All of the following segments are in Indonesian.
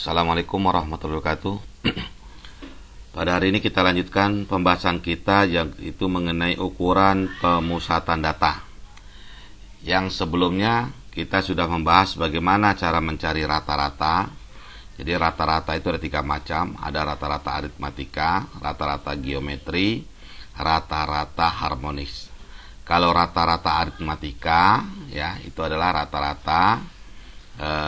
Assalamualaikum warahmatullahi wabarakatuh. Pada hari ini kita lanjutkan pembahasan kita yaitu mengenai ukuran pemusatan data. Yang sebelumnya kita sudah membahas bagaimana cara mencari rata-rata. Jadi rata-rata itu ada 3 macam. Ada rata-rata aritmatika, rata-rata geometri, rata-rata harmonis. Kalau rata-rata aritmatika ya itu adalah rata-rata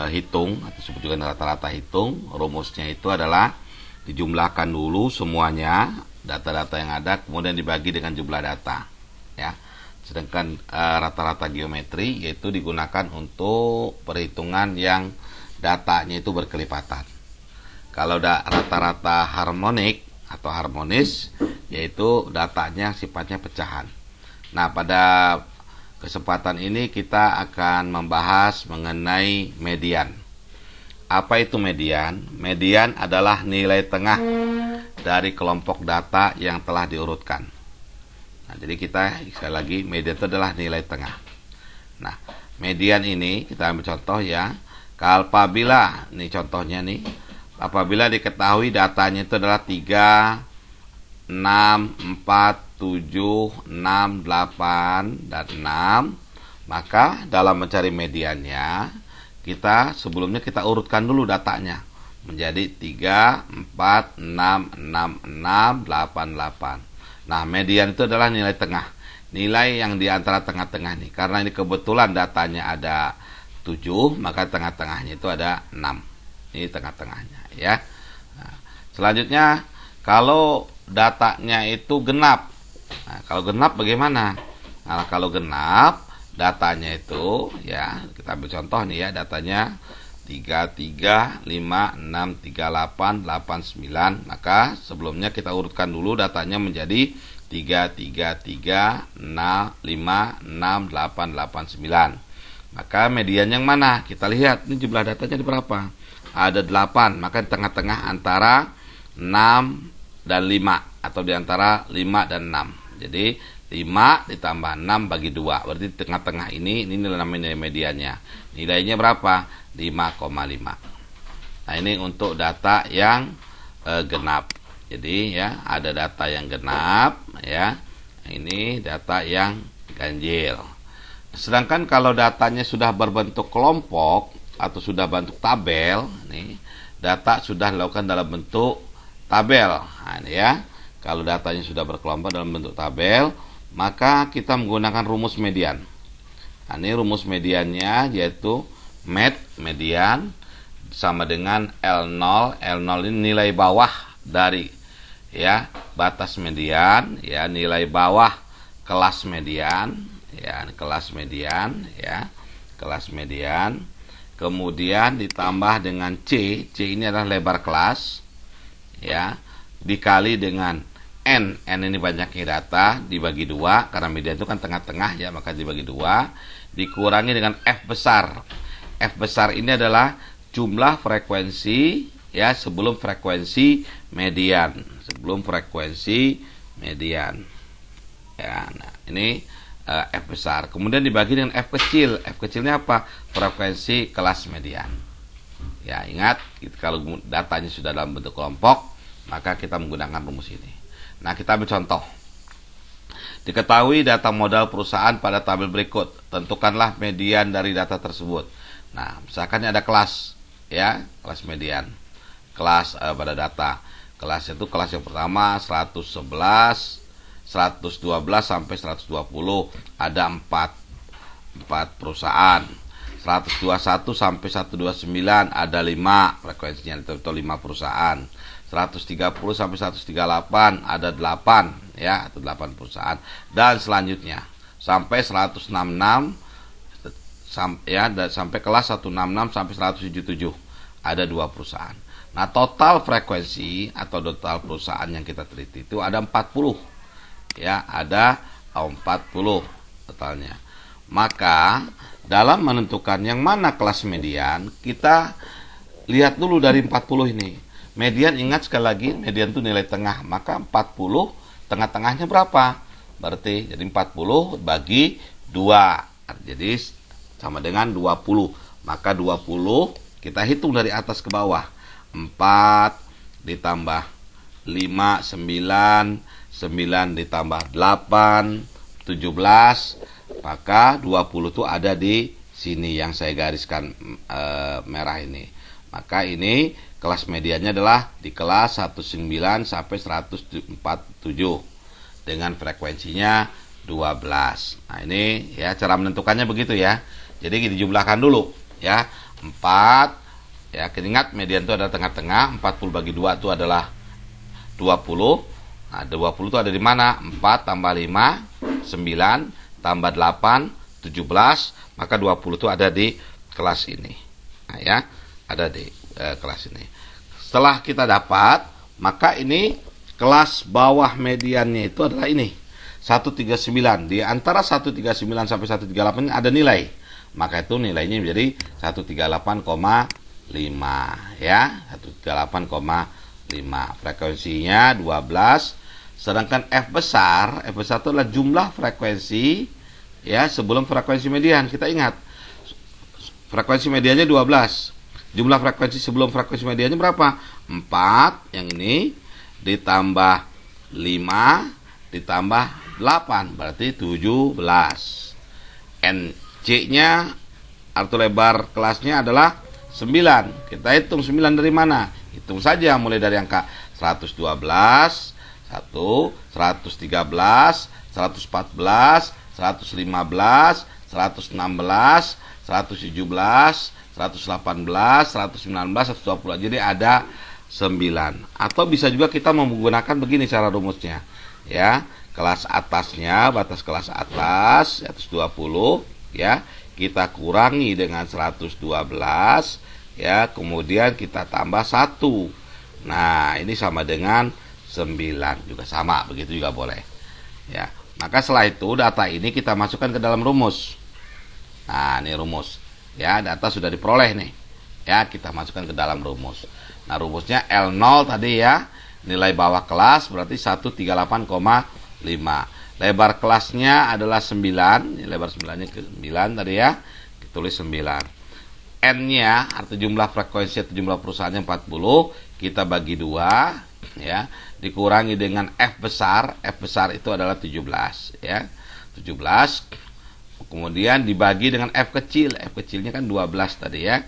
hitung atau disebut juga rata-rata hitung. Rumusnya itu adalah dijumlahkan dulu semuanya data-data yang ada, kemudian dibagi dengan jumlah data ya. Sedangkan rata-rata geometri yaitu digunakan untuk perhitungan yang datanya itu berkelipatan. Kalau rata-rata harmonik atau harmonis yaitu datanya sifatnya pecahan. Nah, pada kesempatan ini kita akan membahas mengenai median. Apa itu median? Median adalah nilai tengah dari kelompok data yang telah diurutkan. Nah, jadi kita sekali lagi median itu adalah nilai tengah. Nah, median ini kita ambil contoh ya. Apabila ini contohnya nih, apabila diketahui datanya itu adalah 3, 6, 4, 7, 6, 8, dan 6, maka dalam mencari mediannya sebelumnya kita urutkan dulu datanya menjadi 3, 4, 6, 6, 6, 8, 8. Nah, median itu adalah nilai tengah, nilai yang di antara tengah-tengah nih. Karena ini kebetulan datanya ada 7, maka tengah-tengahnya itu ada 6. Ini tengah-tengahnya ya. Nah, selanjutnya kalau datanya itu genap. Nah, kalau genap bagaimana? Nah, kalau genap datanya itu ya, kita ambil contoh nih ya, datanya 3, 3, 5, 6, 3, 8, 8, 9. Maka sebelumnya kita urutkan dulu datanya menjadi 3, 3, 3, 6, 5, 6, 8, 8, 9. Maka median yang mana? Kita lihat ini jumlah datanya ada berapa? Ada 8, maka di tengah-tengah antara 6 dan 5 atau di antara 5 dan 6. Jadi 5 ditambah 6 bagi 2. Berarti tengah-tengah ini namanya nilai mediannya. Nilainya berapa? 5,5. Nah, ini untuk data yang genap. Jadi ya, ada data yang genap ya. Ini data yang ganjil. Sedangkan kalau datanya sudah berbentuk kelompok atau sudah bentuk tabel, nih data sudah dilakukan dalam bentuk tabel. Nah, ini ya. Kalau datanya sudah berkelompok dalam bentuk tabel, maka kita menggunakan rumus median. Nah, ini rumus mediannya yaitu median sama dengan L0. L0 ini nilai bawah dari ya batas median ya, nilai bawah kelas median ya, kelas median ya, kelas median. Kemudian ditambah dengan C. C ini adalah lebar kelas ya, dikali dengan N ini banyaknya data, dibagi 2, karena median itu kan tengah-tengah ya, maka dibagi 2, dikurangi dengan F besar. F besar ini adalah jumlah frekuensi ya sebelum frekuensi median, sebelum frekuensi median ya. Nah, ini F besar, kemudian dibagi dengan F kecil. F kecilnya apa? Frekuensi kelas median ya. Ingat, kalau datanya sudah dalam bentuk kelompok, maka kita menggunakan rumus ini. Nah, kita ambil contoh. Diketahui data modal perusahaan pada tabel berikut. Tentukanlah median dari data tersebut. Nah, misalkan ada kelas ya, kelas median. Kelas pada data. Kelas itu kelas yang pertama 111, 112 sampai 120. Ada 4 perusahaan. 121 sampai 129 ada 5 frekuensinya, atau 5 perusahaan. 130 sampai 138 ada 8 ya, atau 8 perusahaan, dan selanjutnya sampai 166 ya, sampai kelas 166 sampai 177 ada 2 perusahaan. Nah, total frekuensi atau total perusahaan yang kita teliti itu ada 40 ya, ada 40 totalnya. Maka dalam menentukan yang mana kelas median, kita lihat dulu dari 40 ini. Median, ingat sekali lagi, median itu nilai tengah, maka 40 tengah-tengahnya berapa? Berarti jadi 40 bagi 2, jadi sama dengan 20. Maka 20 kita hitung dari atas ke bawah. 4 ditambah 5, 9, 9 ditambah 8, 17, maka 20 itu ada di sini yang saya gariskan merah ini. Maka ini kelas mediannya adalah di kelas 19 sampai 147 dengan frekuensinya 12. Nah, ini ya cara menentukannya begitu ya. Jadi dijumlahkan dulu ya. 4 ya, ingat median itu ada tengah-tengah, 40 bagi 2 itu adalah 20. Nah, 20 itu ada di mana? 4 tambah 5, 9 tambah 8, 17, maka 20 itu ada di kelas ini. Nah, ya, ada di kelas ini. Setelah kita dapat, maka ini kelas bawah mediannya itu adalah ini. 139. Di antara 139 sampai 138 ada nilai. Maka itu nilainya menjadi 138,5 ya. 138,5. Frekuensinya 12. Sedangkan F besar itu adalah jumlah frekuensi ya sebelum frekuensi median. Kita ingat frekuensi mediannya 12. Jumlah frekuensi sebelum frekuensi mediannya berapa? 4 yang ini ditambah 5 ditambah 8 berarti 17. NC-nya arti lebar kelasnya adalah 9. Kita hitung 9 dari mana? Hitung saja mulai dari angka 112, 1, 113, 114, 115, 116, 117, 118, 119, 120. Jadi ada 9. Atau bisa juga kita menggunakan begini cara rumusnya. Ya, kelas atasnya, batas kelas atas 120 ya, kita kurangi dengan 112 ya, kemudian kita tambah 1. Nah, ini sama dengan 9, juga sama, begitu juga boleh. Ya, maka setelah itu data ini kita masukkan ke dalam rumus. Nah, ini rumus. Ya, data sudah diperoleh nih. Ya, kita masukkan ke dalam rumus. Nah, rumusnya L0 tadi ya. Nilai bawah kelas berarti 138,5. Lebar kelasnya adalah 9. Ini lebar 9-nya ke 9 tadi ya. Ditulis 9. N-nya, arti jumlah frekuensi atau jumlah perusahaannya 40. Kita bagi 2 ya. Dikurangi dengan F besar. F besar itu adalah 17 ya. 17. Kemudian dibagi dengan F kecil. F kecilnya kan 12 tadi ya.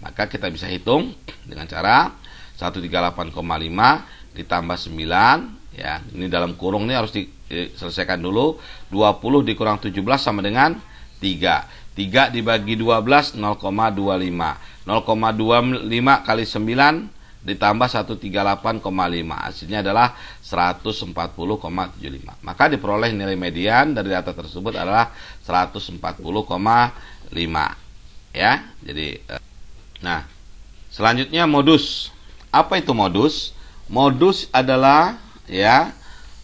Maka kita bisa hitung dengan cara 138,5 ditambah 9 ya. Ini dalam kurung ini harus diselesaikan dulu. 20 dikurang 17 sama dengan 3. 3 dibagi 12 0,25. 0,25 kali 9 ditambah 138,5. Hasilnya adalah 140,75. Maka diperoleh nilai median dari data tersebut adalah 140,5 ya. Jadi nah, selanjutnya modus. Apa itu modus? Modus adalah ya,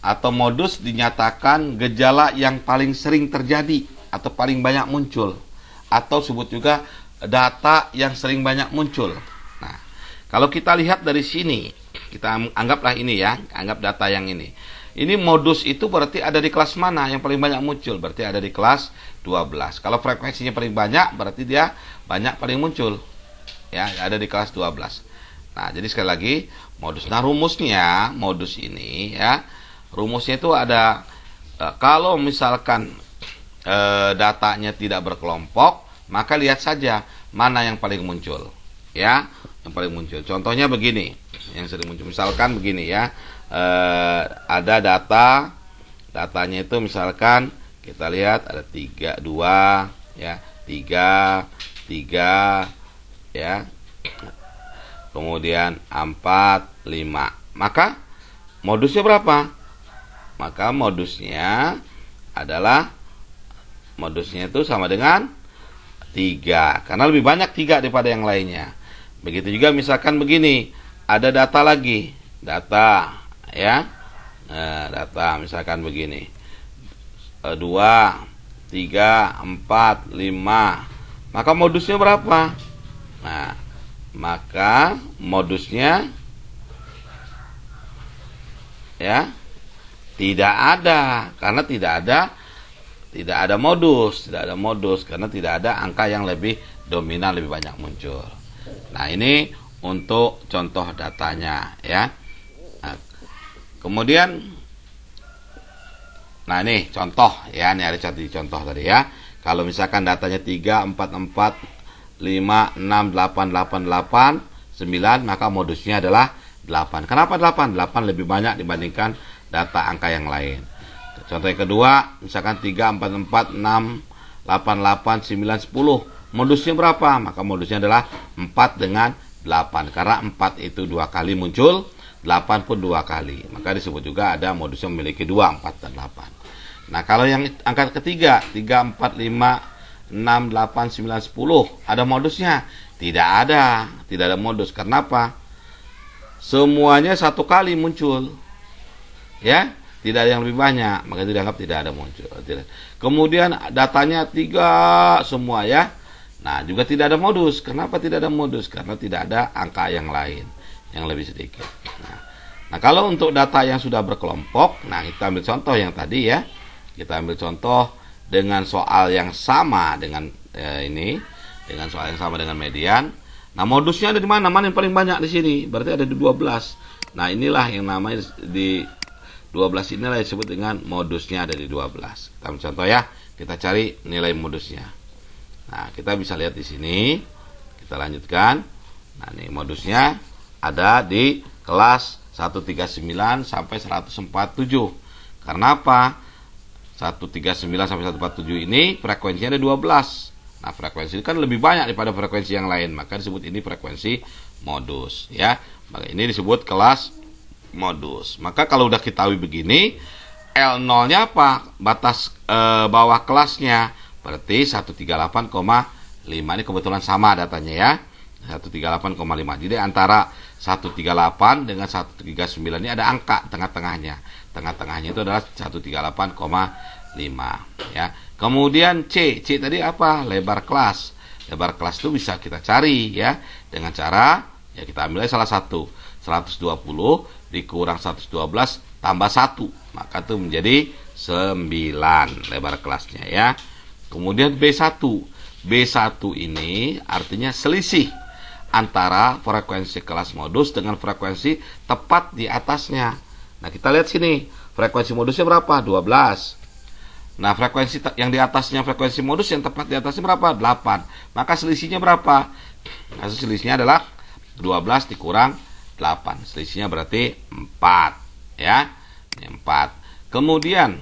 atau modus dinyatakan gejala yang paling sering terjadi atau paling banyak muncul, atau sebut juga data yang sering banyak muncul. Nah, kalau kita lihat dari sini, kita anggaplah ini ya, anggap data yang ini. Ini modus itu berarti ada di kelas mana yang paling banyak muncul? Berarti ada di kelas 12. Kalau frekuensinya paling banyak, berarti dia banyak paling muncul. Ya, ada di kelas 12. Nah, jadi sekali lagi modus. Nah, rumusnya, modus ini ya, rumusnya itu ada kalau misalkan datanya tidak berkelompok, maka lihat saja mana yang paling muncul. Ya, yang paling muncul. Contohnya begini, yang sering muncul. Misalkan begini ya, ada datanya itu misalkan kita lihat ada 3, 2 ya, 3, 3 ya. Kemudian 4, 5. Maka modusnya berapa? Maka modusnya itu sama dengan 3. Karena lebih banyak 3 daripada yang lainnya. Begitu juga misalkan begini. Ada data lagi. Data ya. Nah, data misalkan begini. 2, 3, 4, 5. Maka modusnya berapa? Nah, maka modusnya ya tidak ada, karena tidak ada modus karena tidak ada angka yang lebih dominan, lebih banyak muncul. Nah, ini untuk contoh datanya ya. Nah, kemudian nah ini contoh ya, ini ada contoh tadi ya. Kalau misalkan datanya 3, 4, 4, 5, 6, 8, 8, 8, 9, maka modusnya adalah 8. Kenapa 8? 8 lebih banyak dibandingkan data angka yang lain. Contoh yang kedua, misalkan 3, 4, 4, 6, 8, 8, 9, 10. Modusnya berapa? Maka modusnya adalah 4 dengan 8. Karena 4 itu 2 kali muncul, 8 pun 2 kali. Maka disebut juga ada modus yang memiliki 2, 4, dan 8. Nah, kalau yang angka ketiga, 3, 4, 5, 6, 8, 9, 10. Ada modusnya? Tidak ada. Tidak ada modus. Kenapa? Semuanya satu kali muncul. Ya, tidak ada yang lebih banyak. Maka itu dianggap tidak ada muncul. Kemudian datanya 3 semua ya. Nah, juga tidak ada modus. Kenapa tidak ada modus? Karena tidak ada angka yang lain yang lebih sedikit. Nah, kalau untuk data yang sudah berkelompok, nah kita ambil contoh yang tadi ya. Kita ambil contoh dengan soal yang sama dengan ini, dengan soal yang sama dengan median. Nah, modusnya ada di mana? Mana yang paling banyak di sini? Berarti ada di 12. Nah, inilah yang namanya di 12 inilah disebut dengan modusnya ada di 12. Kita ambil contoh ya. Kita cari nilai modusnya. Nah, kita bisa lihat di sini. Kita lanjutkan. Nah, ini modusnya ada di kelas 139 sampai 147. Karena apa? 139 sampai 147 ini frekuensinya ada 12. Nah, frekuensi ini kan lebih banyak daripada frekuensi yang lain, maka disebut ini frekuensi modus ya. Maka ini disebut kelas modus. Maka kalau udah kita tahu begini, L0-nya apa? Batas bawah kelasnya. Berarti 138,5. Ini kebetulan sama datanya ya. 138,5. Jadi antara 138 dengan 139 ini ada angka tengah-tengahnya. Tengah-tengahnya itu adalah 138,5 ya. Kemudian C tadi apa? Lebar kelas. Lebar kelas itu bisa kita cari ya dengan cara ya kita ambil salah satu. 120 dikurang 112 tambah 1. Maka itu menjadi 9 lebar kelasnya ya. Kemudian B1. B1 ini artinya selisih antara frekuensi kelas modus dengan frekuensi tepat di atasnya. Nah, kita lihat sini, frekuensi modusnya berapa? 12. Nah, frekuensi yang di atasnya frekuensi modus yang tepat di atasnya berapa? 8. Maka selisihnya berapa? Nah, selisihnya adalah 12 dikurang 8. Selisihnya berarti 4, ya. Ini 4. Kemudian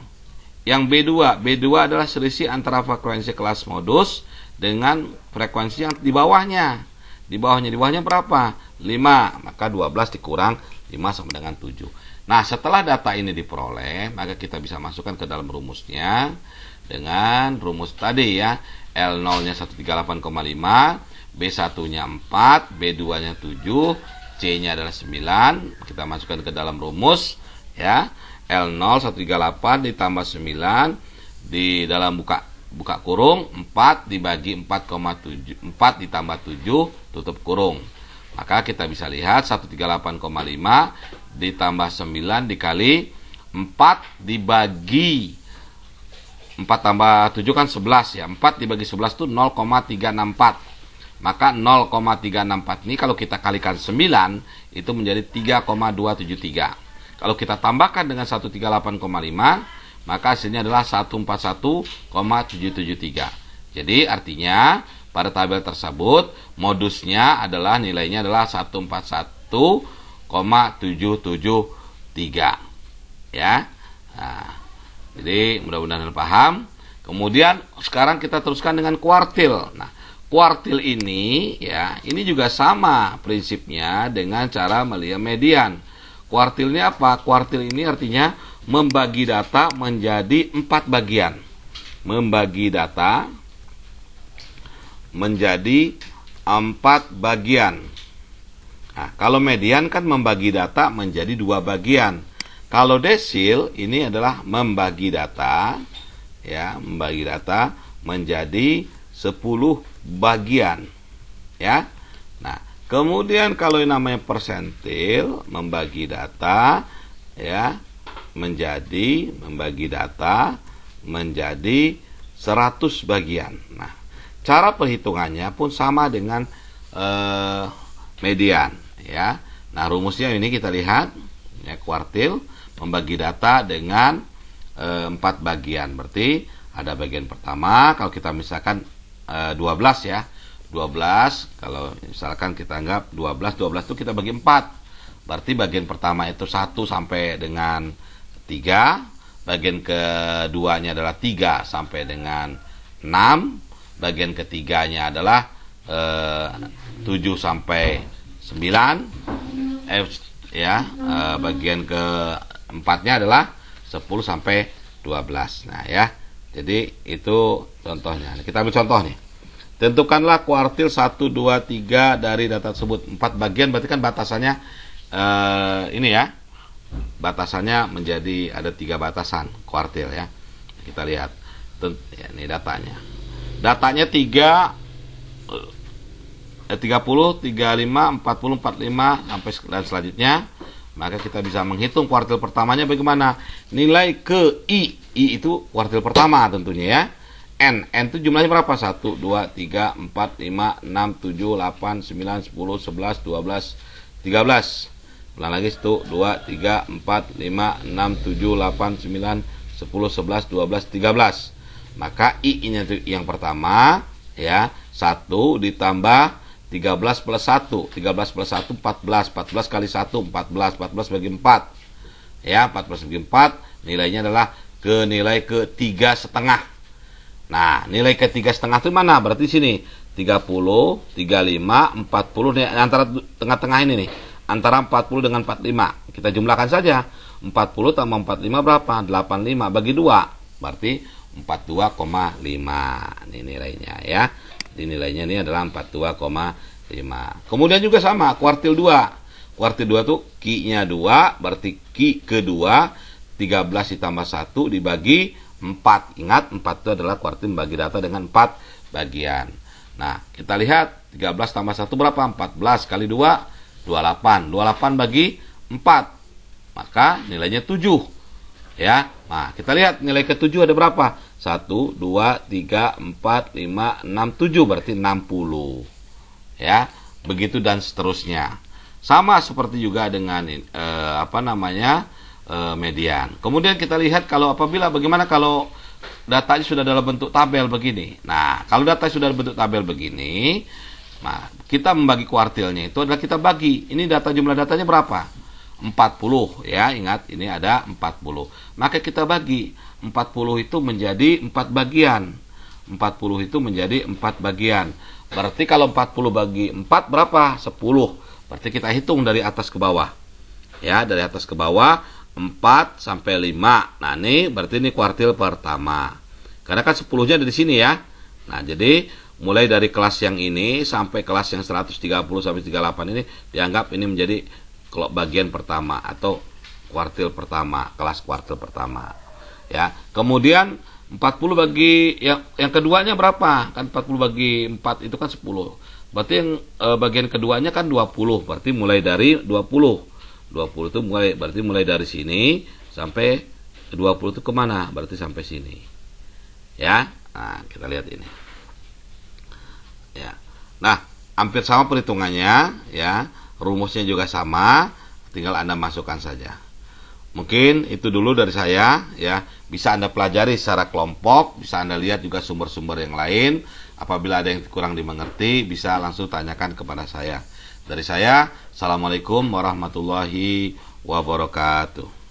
yang B2 adalah selisih antara frekuensi kelas modus dengan frekuensi yang di bawahnya. Di bawahnya berapa? 5. Maka 12 dikurang 5 sama dengan 7. Nah, setelah data ini diperoleh, maka kita bisa masukkan ke dalam rumusnya dengan rumus tadi ya. L0-nya 138,5, B1-nya 4, B2-nya 7, C-nya adalah 9. Kita masukkan ke dalam rumus ya. L0 138 ditambah 9 di dalam buka kurung 4 dibagi 4,7, 4 ditambah 7 tutup kurung. Maka kita bisa lihat 138,5 ditambah 9 dikali 4 dibagi 4 tambah 7 kan 11 ya. 4 dibagi 11 itu 0,364. Maka 0,364 ini kalau kita kalikan 9 itu menjadi 3,273. Kalau kita tambahkan dengan 138,5 maka hasilnya adalah 141,773. Jadi artinya pada tabel tersebut modusnya adalah nilainya adalah 141,773 ya. Nah, jadi mudah-mudahan paham. Kemudian sekarang kita teruskan dengan kuartil. Nah, kuartil ini ya, ini juga sama prinsipnya dengan cara melihat median. Kuartil ini apa? Kuartil ini artinya membagi data menjadi 4 bagian. Membagi data menjadi 4 bagian. Nah, kalau median kan membagi data menjadi 2 bagian. Kalau desil ini adalah membagi data ya, membagi data menjadi 10 bagian ya. Nah, kemudian kalau yang namanya persentil membagi data ya membagi data menjadi 100 bagian. Nah, cara perhitungannya pun sama dengan median, ya. Nah, rumusnya ini kita lihat, ya, kuartil membagi data dengan 4 bagian. Berarti ada bagian pertama, kalau kita misalkan 12 ya. 12, kalau misalkan kita anggap 12 itu kita bagi 4. Berarti bagian pertama itu 1 sampai dengan 3, bagian keduanya adalah 3 sampai dengan 6, bagian ketiganya adalah 7 sampai 9, bagian keempatnya adalah 10 sampai 12. Nah, ya. Jadi itu contohnya. Kita ambil contoh nih. Tentukanlah kuartil 1, 2, 3 dari data tersebut. 4 bagian berarti kan batasannya ini ya. Batasannya menjadi ada 3 batasan kuartil ya. Kita lihat. Ya, ini datanya. Datanya 30, 35, 40, 45 sampai dan selanjutnya. Maka kita bisa menghitung kuartil pertamanya bagaimana. Nilai ke I itu kuartil pertama tentunya ya. N itu jumlahnya berapa? 1, 2, 3, 4, 5, 6, 7, 8, 9, 10, 11, 12, 13. Ulang lagi 1, 2, 3, 4, 5, 6, 7, 8, 9, 10, 11, 12, 13. Maka I-nya yang pertama ya, 1 ditambah 13 plus 1, 13 plus 1 14, 14 kali 1 14, 14 bagi 4 ya, 14 bagi 4 nilainya adalah nilai ke 3,5. Nah, nilai ke 3,5 itu mana? Berarti sini 30, 35, 40 nih, antara tengah-tengah ini nih, antara 40 dengan 45 kita jumlahkan saja. 40 tambah 45 berapa? 85 bagi 2 berarti 42,5 ini nilainya ya. Di nilainya ini adalah 42,5. Kemudian juga sama, kuartil 2. Kuartil 2 tuh Q-nya 2, berarti Q kedua 13 ditambah 1 dibagi 4. Ingat, 4 itu adalah kuartil membagi data dengan 4 bagian. Nah, kita lihat 13 tambah 1 berapa? 14 kali 2 28. 28 bagi 4. Maka nilainya 7. Ya. Nah, kita lihat nilai ke-7 ada berapa? 1, 2, 3, 4, 5, 6, 7 berarti 60. Ya, begitu dan seterusnya. Sama seperti juga dengan median. Kemudian kita lihat bagaimana kalau datanya sudah dalam bentuk tabel begini. Nah, kalau data sudah dalam bentuk tabel begini, nah, kita membagi kuartilnya itu adalah kita bagi. Ini jumlah datanya berapa? 40 ya, ingat ini ada 40. Maka kita bagi 40 itu menjadi 4 bagian. 40 itu menjadi 4 bagian. Berarti kalau 40 bagi 4 berapa? 10. Berarti kita hitung dari atas ke bawah. Ya, dari atas ke bawah 4 sampai 5. Nah, ini berarti ini kuartil pertama. Karena kan 10-nya ada di sini ya. Nah, jadi mulai dari kelas yang ini sampai kelas yang 130 sampai 38 ini dianggap ini menjadi bagian pertama atau kuartil pertama, kelas kuartil pertama. Ya. Kemudian 40 bagi yang keduanya berapa? Kan 40 bagi 4 itu kan 10. Berarti yang bagian keduanya kan 20. Berarti mulai dari 20. 20 itu mulai dari sini sampai 20 itu kemana? Berarti sampai sini. Ya. Nah, kita lihat ini. Ya. Nah, hampir sama perhitungannya ya. Rumusnya juga sama, tinggal Anda masukkan saja. Mungkin itu dulu dari saya ya. Bisa Anda pelajari secara kelompok, bisa Anda lihat juga sumber-sumber yang lain. Apabila ada yang kurang dimengerti, bisa langsung tanyakan kepada saya. Dari saya, Assalamualaikum warahmatullahi wabarakatuh.